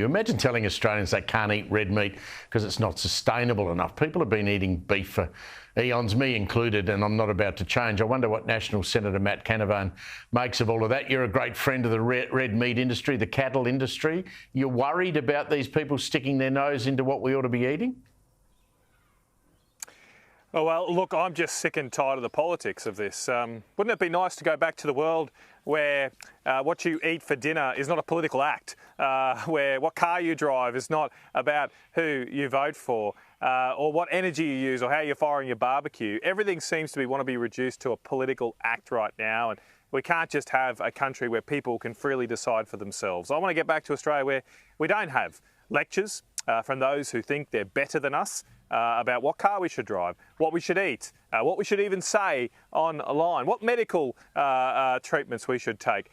You imagine telling Australians they can't eat red meat because it's not sustainable enough. People have been eating beef for eons, me included, and I'm not about to change. I wonder what National Senator Matt Canavan makes of all of that. You're a great friend of the red meat industry, the cattle industry. You're worried about these people sticking their nose into what we ought to be eating? Oh, well, look, I'm just sick and tired of the politics of this. Wouldn't it be nice to go back to the world where what you eat for dinner is not a political act, where what car you drive is not about who you vote for, or what energy you use or how you're firing your barbecue? Everything seems to want to be reduced to a political act right now, and we can't just have a country where people can freely decide for themselves. I want to get back to Australia where we don't have lectures from those who think they're better than us about what car we should drive, what we should eat, what we should even say online, what medical treatments we should take.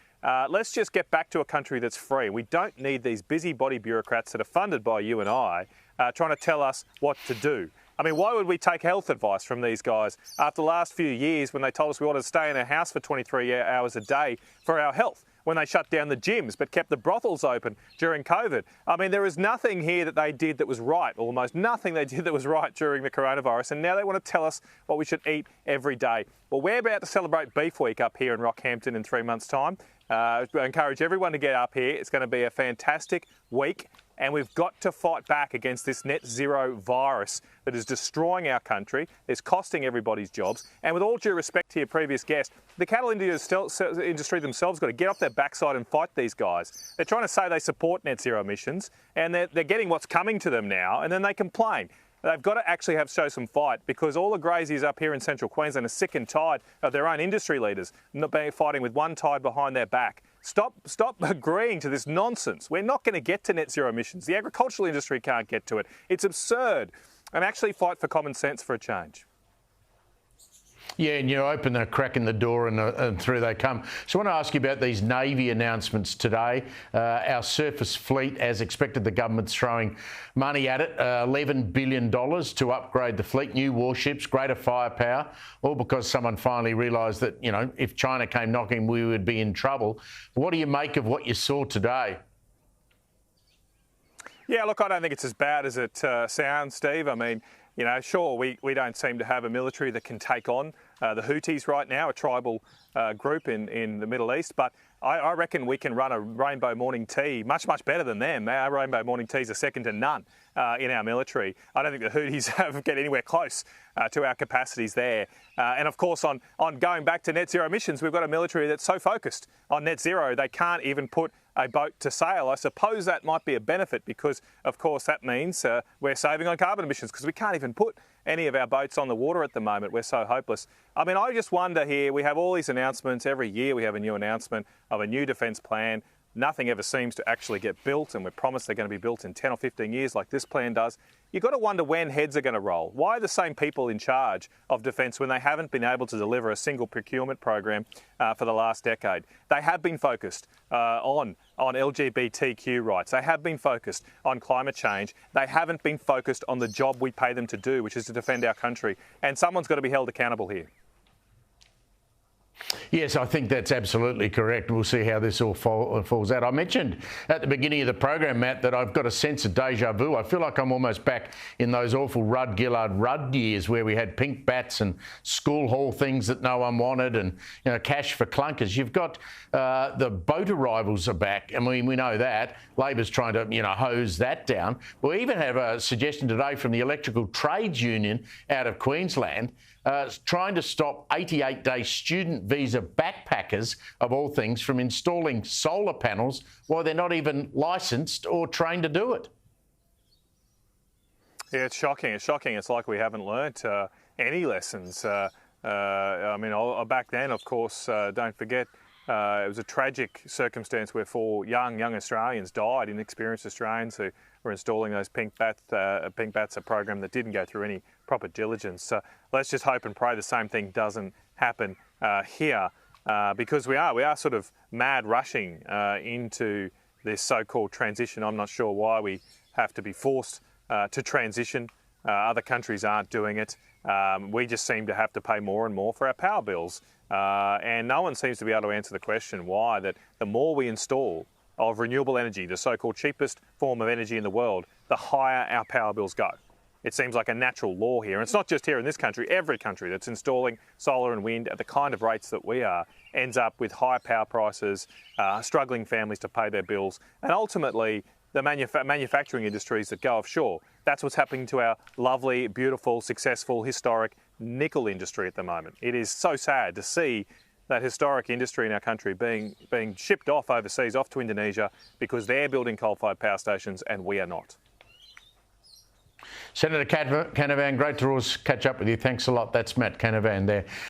Let's just get back to a country that's free. We don't need these busybody bureaucrats that are funded by you and I trying to tell us what to do. I mean, why would we take health advice from these guys after the last few years when they told us we wanted to stay in our house for 23 hours a day for our health? When they shut down the gyms but kept the brothels open during COVID. I mean, there is nothing here that they did that was right, almost nothing they did that was right during the coronavirus, and now they want to tell us what we should eat every day. Well, we're about to celebrate Beef Week up here in Rockhampton in 3 months' time. I encourage everyone to get up here. It's going to be a fantastic week, and we've got to fight back against this net zero virus that is destroying our country, is costing everybody's jobs. And with all due respect to your previous guest, the cattle industry themselves got to get off their backside and fight these guys. They're trying to say they support net zero emissions, and they're getting what's coming to them now, and then they complain. They've got to actually show some fight, because all the graziers up here in central Queensland are sick and tired of their own industry leaders not fighting with one tied behind their back. Stop agreeing to this nonsense. We're not going to get to net zero emissions. The agricultural industry can't get to it. It's absurd. And actually fight for common sense for a change. Yeah, and you open the crack in the door and through they come. So I want to ask you about these Navy announcements today. Our surface fleet, as expected, the government's throwing money at it, $11 billion to upgrade the fleet, new warships, greater firepower, all because someone finally realised that, you know, if China came knocking, we would be in trouble. What do you make of what you saw today? Yeah, look, I don't think it's as bad as it sounds, Steve. I mean, you know, sure, we don't seem to have a military that can take on the Houthis right now, a tribal group in the Middle East, but I reckon we can run a rainbow morning tea much better than them. Our rainbow morning teas are second to none in our military. I don't think the Houthis get anywhere close to our capacities there. And of course, on going back to net zero emissions, we've got a military that's so focused on net zero, they can't even put a boat to sail. I suppose that might be a benefit because, of course, that means we're saving on carbon emissions because we can't even put any of our boats on the water at the moment. We're so hopeless. I mean, I just wonder here, we have all these announcements. Every year we have a new announcement of a new defence plan. Nothing ever seems to actually get built, and we're promised they're going to be built in 10 or 15 years like this plan does. You've got to wonder when heads are going to roll. Why are the same people in charge of defence when they haven't been able to deliver a single procurement program for the last decade? They have been focused on LGBTQ rights. They have been focused on climate change. They haven't been focused on the job we pay them to do, which is to defend our country. And someone's got to be held accountable here. Yes, I think that's absolutely correct. We'll see how this all falls out. I mentioned at the beginning of the program, Matt, that I've got a sense of deja vu. I feel like I'm almost back in those awful Rudd-Gillard-Rudd years where we had pink bats and school hall things that no one wanted and, you know, cash for clunkers. You've got the boat arrivals are back, and we know that. Labor's trying to, you know, hose that down. We even have a suggestion today from the Electrical Trades Union out of Queensland trying to stop 88-day student visa backpackers, of all things, from installing solar panels while they're not even licensed or trained to do it. Yeah, it's shocking. It's shocking. It's like we haven't learnt any lessons. I mean, back then, of course, don't forget, it was a tragic circumstance where 4 young Australians died, inexperienced Australians who were installing those pink bats, a program that didn't go through any proper diligence. So let's just hope and pray the same thing doesn't happen here, because we are sort of mad rushing into this so-called transition. I'm not sure why we have to be forced to transition. Other countries aren't doing it. We just seem to have to pay more and more for our power bills. And no one seems to be able to answer the question why, that the more we install of renewable energy, the so-called cheapest form of energy in the world, the higher our power bills go. It seems like a natural law here. And it's not just here in this country. Every country that's installing solar and wind at the kind of rates that we are ends up with high power prices, struggling families to pay their bills, and ultimately the manufacturing industries that go offshore. That's what's happening to our lovely, beautiful, successful, historic nickel industry at the moment. It is so sad to see that historic industry in our country being shipped off overseas, off to Indonesia, because they're building coal-fired power stations and we are not. Senator Canavan, great to always catch up with you. Thanks a lot. That's Matt Canavan there.